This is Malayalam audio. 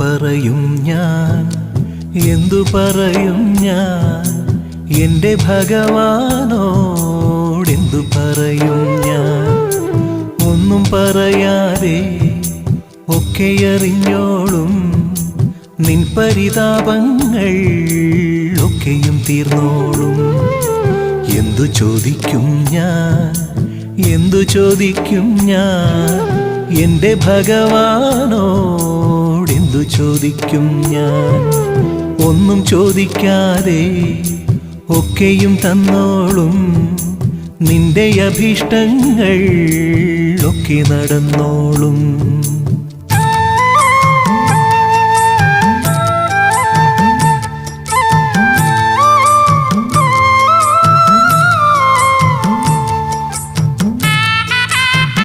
പറയും ഞാൻ, എന്തു പറയും ഞാൻ എൻ്റെ ഭഗവാനോടെന്തു പറയും ഞാൻ? ഒന്നും പറയാതെ ഒക്കെ അറിഞ്ഞോളും നിൻ പരിതാപങ്ങൾ ഒക്കെയും തീർന്നോളും. എന്തു ചോദിക്കും ഞാൻ, എന്തു ചോദിക്കും ഞാൻ എൻ്റെ ഭഗവാനോടെന്തു ചോദിക്കും ഞാൻ? ഒന്നും ചോദിക്കാതെ ഒക്കെയും തന്നോളും നിന്റെ അഭീഷ്ടങ്ങൾ ഒക്കെ നടന്നോളും.